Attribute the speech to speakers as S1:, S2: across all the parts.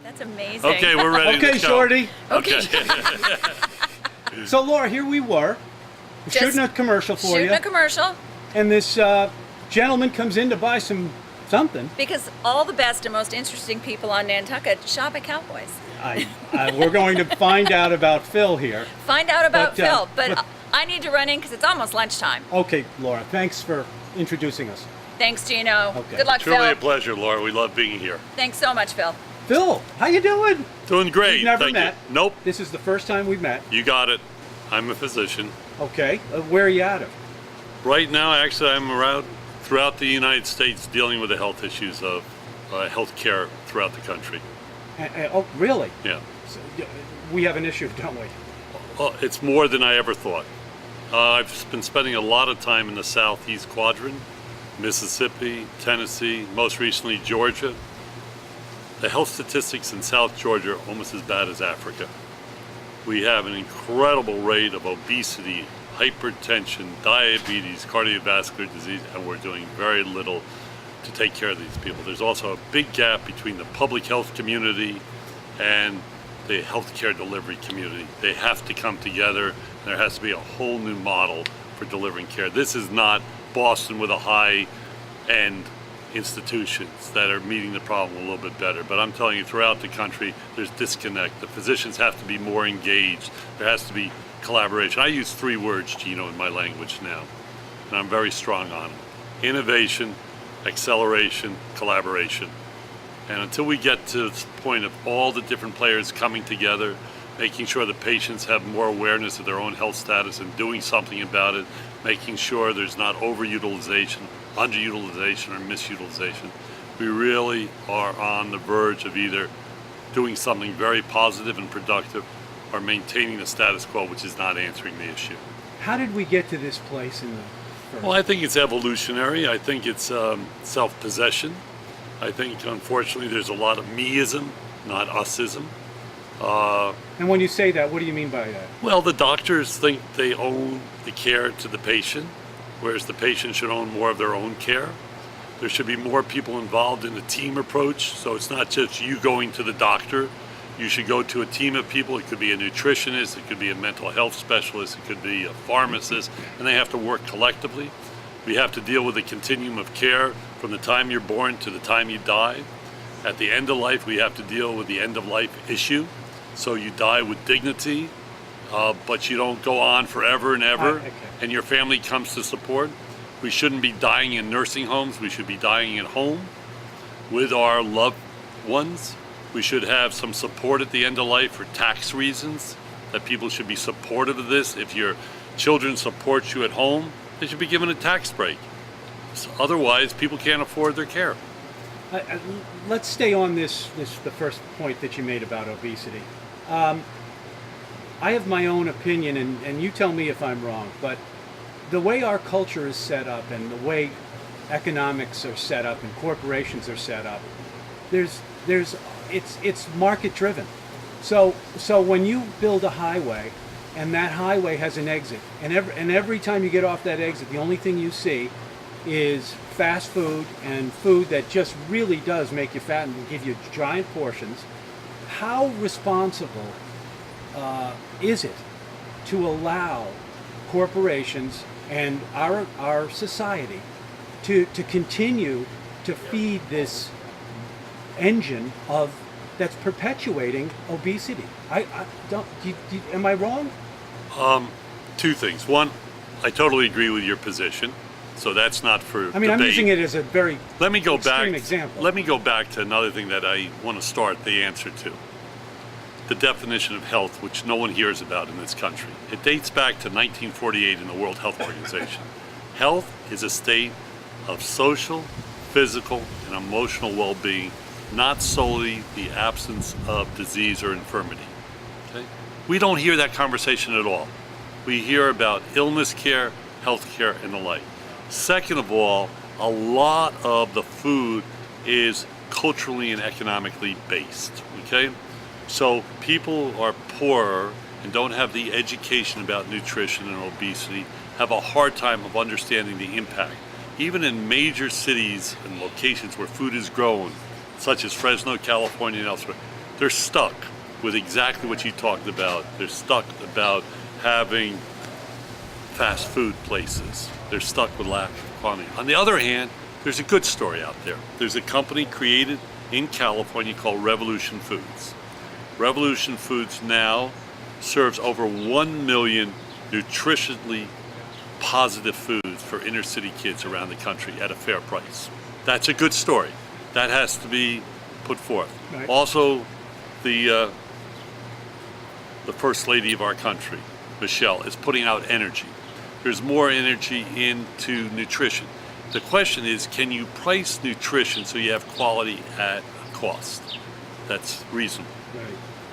S1: That's amazing.
S2: Okay, we're ready.
S3: Okay,
S2: to go.
S3: Shorty.
S1: Okay.
S3: So, Laura, here we were,
S1: Just
S3: shooting a commercial for
S1: Shooting
S3: you,
S1: a commercial
S3: and this gentleman comes in to buy something.
S1: because all the best and most interesting people on Nantucket shop at Cowboys.
S3: We're going to find out about Phil here.
S1: Find out about
S3: But,
S1: Phil, but
S3: but-
S1: I need to run in because it's almost lunchtime.
S3: Okay, Laura, thanks for introducing us.
S1: Thanks, Gino.
S3: Okay.
S1: Good luck,
S2: Truly
S1: Phil.
S2: a pleasure, Laura. We love being here.
S1: Thanks so much, Phil.
S3: Phil, how you doing?
S2: Doing great.
S3: We've never
S2: Thank
S3: met.
S2: You. Nope.
S3: This is the first time we've met.
S2: You got it. I'm a physician.
S3: Okay, where are you out of?
S2: Right now, actually, I'm around throughout the United States dealing with the health issues of health care throughout the country.
S3: Oh, really?
S2: Yeah.
S3: So, we have an issue, don't we?
S2: It's more than I ever thought. I've been spending a lot of time in the southeast quadrant, Mississippi, Tennessee, most recently Georgia. The health statistics in South Georgia are almost as bad as Africa. We have an incredible rate of obesity, hypertension, diabetes, cardiovascular disease, and we're doing very little to take care of these people. There's also a big gap between the public health community and the healthcare delivery community. They have to come together. There has to be a whole new model for delivering care. This is not Boston with a high-end institutions that are meeting the problem a little bit better. But I'm telling you, throughout the country, there's disconnect. The physicians have to be more engaged. There has to be collaboration. I use 3 words, Gino, in my language now, and I'm very strong on them. Innovation, acceleration, collaboration. And until we get to this point of all the different players coming together, making sure the patients have more awareness of their own health status and doing something about it, making sure there's not overutilization, underutilization, or misutilization, we really are on the verge of either doing something very positive and productive or maintaining the status quo, which is not answering the issue.
S3: How did we get to this place in the first?
S2: Well, I think it's evolutionary. I think it's self-possession. I think, unfortunately, there's a lot of meism, not usism.
S3: And when you say that, what do you mean by that?
S2: Well, the doctors think they own the care to the patient, whereas the patient should own more of their own care. There should be more people involved in a team approach, so it's not just you going to the doctor. You should go to a team of people. It could be a nutritionist, it could be a mental health specialist, it could be a pharmacist, and they have to work collectively. We have to deal with the continuum of care from the time you're born to the time you die. At the end of life, we have to deal with the end of life issue. So you die with dignity, but you don't go on forever and ever,
S3: Okay.
S2: and your family comes to support. We shouldn't be dying in nursing homes. We should be dying at home with our loved ones. We should have some support at the end of life for tax reasons, that people should be supportive of this. If your children support you at home, they should be given a tax break. So otherwise, people can't afford their care.
S3: Let's stay on the first point that you made about obesity. I have my own opinion, and you tell me if I'm wrong, but the way our culture is set up and the way economics are set up and corporations are set up, it's market driven. So when you build a highway and that highway has an exit, and every time you get off that exit, the only thing you see is fast food and food that just really does make you fat and give you giant portions. How responsible is it to allow corporations and our society to continue to feed this engine that's perpetuating obesity? Am I wrong?
S2: 2 things. One, I totally agree with your position. So that's not for
S3: I mean,
S2: debate.
S3: I'm using it as a very extreme example.
S2: Let me go back to another thing that I want to start the answer to. The definition of health, which no one hears about in this country. It dates back to 1948 in the World Health Organization. Health is a state of social, physical, and emotional well-being, not solely the absence of disease or infirmity. Okay? We don't hear that conversation at all. We hear about illness care, health care, and the like. Second of all, a lot of the food is culturally and economically based, okay? So people are poorer and don't have the education about nutrition and obesity, have a hard time of understanding the impact. Even in major cities and locations where food is grown, such as Fresno, California, and elsewhere, they're stuck with exactly what you talked about. They're stuck about having fast food places. They're stuck with lack of quantity. On the other hand, there's a good story out there. There's a company created in California called Revolution Foods. Revolution Foods now serves over 1 million nutritionally positive foods for inner city kids around the country at a fair price. That's a good story. That has to be put forth.
S3: Right.
S2: Also, the First Lady of our country, Michelle, is putting out energy. There's more energy into nutrition. The question is, can you price nutrition so you have quality at a cost that's reasonable?
S3: Right.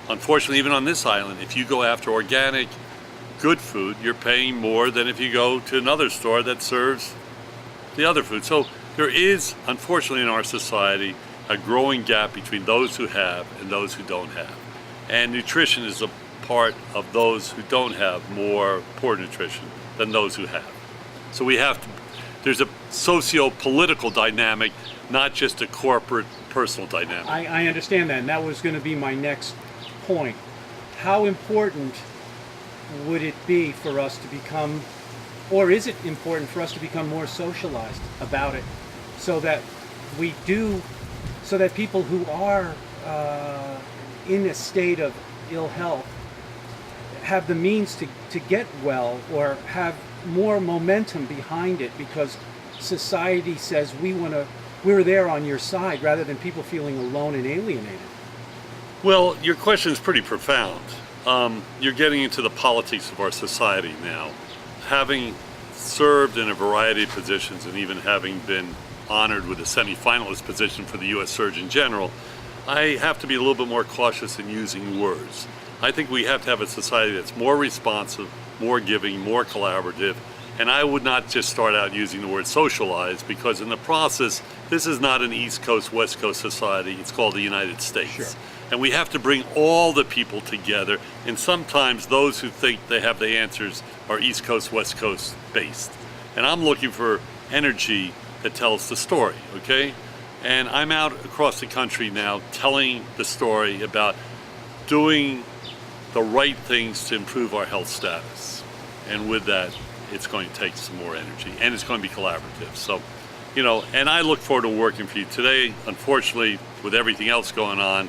S2: Unfortunately, even on this island, if you go after organic, good food, you're paying more than if you go to another store that serves the other food. So there is, unfortunately, in our society, a growing gap between those who have and those who don't have. And nutrition is a part of those who don't have more poor nutrition than those who have. So we have to, there's a socio-political dynamic, not just a corporate personal dynamic.
S3: I understand that, and that was going to be my next point. How important would it be for us to become, or is it important for us to become more socialized about it, so that we do, so that people who are in a state of ill health have the means to get well, or have more momentum behind it, because society says we're there on your side, rather than people feeling alone and alienated?
S2: Well, your question is pretty profound. You're getting into the politics of our society now. Having served in a variety of positions, and even having been honored with a semi-finalist position for the U.S. Surgeon General, I have to be a little bit more cautious in using words. I think we have to have a society that's more responsive, more giving, more collaborative, and I would not just start out using the word socialize, because in the process, this is not an East Coast, West Coast society. It's called the United States.
S3: Sure.
S2: And we have to bring all the people together, and sometimes those who think they have the answers are East Coast, West Coast based. And I'm looking for energy that tells the story, okay? And I'm out across the country now telling the story about doing the right things to improve our health status. And with that, it's going to take some more energy, and it's going to be collaborative. So, and I look forward to working for you. Today, unfortunately, with everything else going on,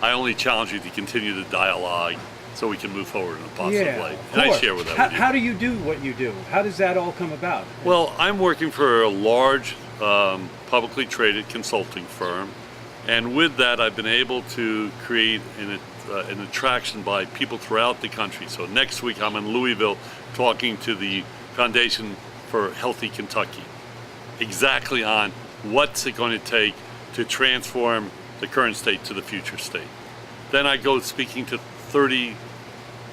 S2: I only challenge you to continue the dialogue so we can move forward in a positive way. And I share with that with you.
S3: How do you do what you do? How does that all come about?
S2: Well, I'm working for a large publicly traded consulting firm, and with that I've been able to create an attraction by people throughout the country. So next week I'm in Louisville talking to the Foundation for Healthy Kentucky, exactly on what's it going to take to transform the current state to the future state. Then I go speaking to 30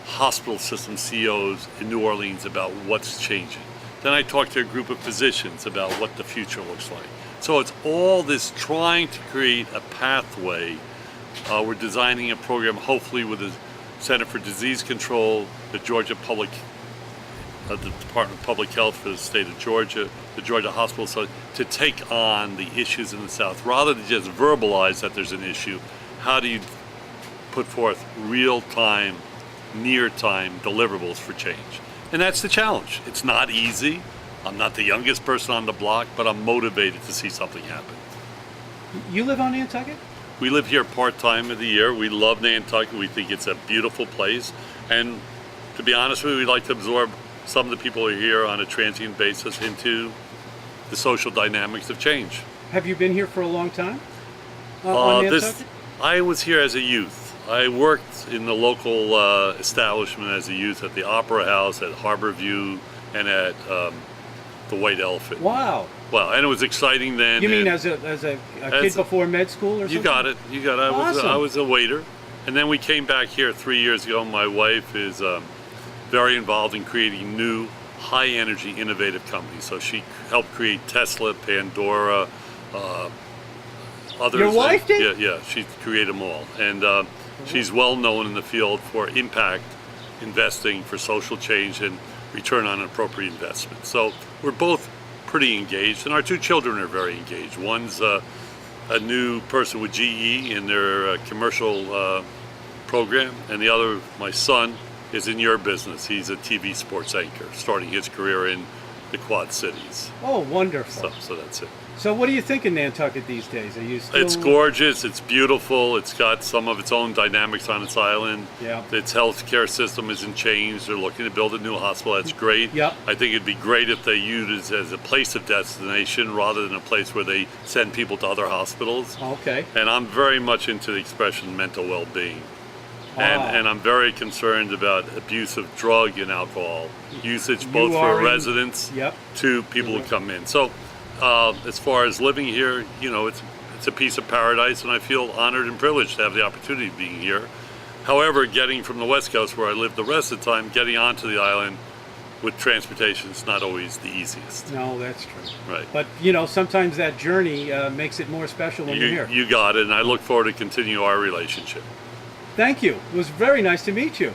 S2: hospital system CEOs in New Orleans about what's changing. Then I talk to a group of physicians about what the future looks like. So it's all this trying to create a pathway. We're designing a program, hopefully with the Center for Disease Control, the Department of Public Health for the state of Georgia, the Georgia Hospital, so to take on the issues in the South. Rather than just verbalize that there's an issue, how do you put forth real-time, near-time deliverables for change? And that's the challenge. It's not easy. I'm not the youngest person on the block, but I'm motivated to see something happen.
S3: You live on Nantucket?
S2: We live here part-time of the year. We love Nantucket. We think it's a beautiful place. And to be honest with you, we'd like to absorb some of the people who are here on a transient basis into the social dynamics of change.
S3: Have you been here for a long time? On Nantucket?
S2: I was here as a youth. I worked in the local establishment as a youth at the Opera House, at Harbor View, and at the White Elephant.
S3: Wow.
S2: Well, and it was exciting then.
S3: You mean as a kid before med school or something?
S2: You got it.
S3: Awesome.
S2: I was a waiter. And then we came back here 3 years ago. My wife is very involved in creating new, high-energy, innovative companies. So she helped create Tesla, Pandora, others.
S3: Your wife did?
S2: Yeah, she created them all. And she's well known in the field for impact investing, for social change, and return on appropriate investment. So we're both pretty engaged, and our two children are very engaged. One's a new person with GE in their commercial program, and the other, my son, is in your business. He's a TV sports anchor, starting his career in the Quad Cities.
S3: Oh, wonderful.
S2: So that's it.
S3: So what do you think of Nantucket these days? Are you still...
S2: It's gorgeous. It's beautiful. It's got some of its own dynamics on its island.
S3: Yeah.
S2: Its healthcare system isn't changed. They're looking to build a new hospital. That's great.
S3: Yep.
S2: I think it'd be great if they used it as a place of destination rather than a place where they send people to other hospitals.
S3: Okay.
S2: And I'm very much into the expression mental well-being.
S3: Ah.
S2: And I'm very concerned about abuse of drug and alcohol usage, both
S3: You
S2: for
S3: are in-
S2: residents
S3: Yep.
S2: to people who come in. So as far as living here, you know, it's a piece of paradise, and I feel honored and privileged to have the opportunity of being here. However, getting from the West Coast, where I live the rest of the time, getting onto the island with transportation is not always the easiest.
S3: No, that's true.
S2: Right.
S3: But, you know, sometimes that journey makes it more special when you're here.
S2: You got it, and I look forward to continue our relationship.
S3: Thank you. It was very nice to meet you.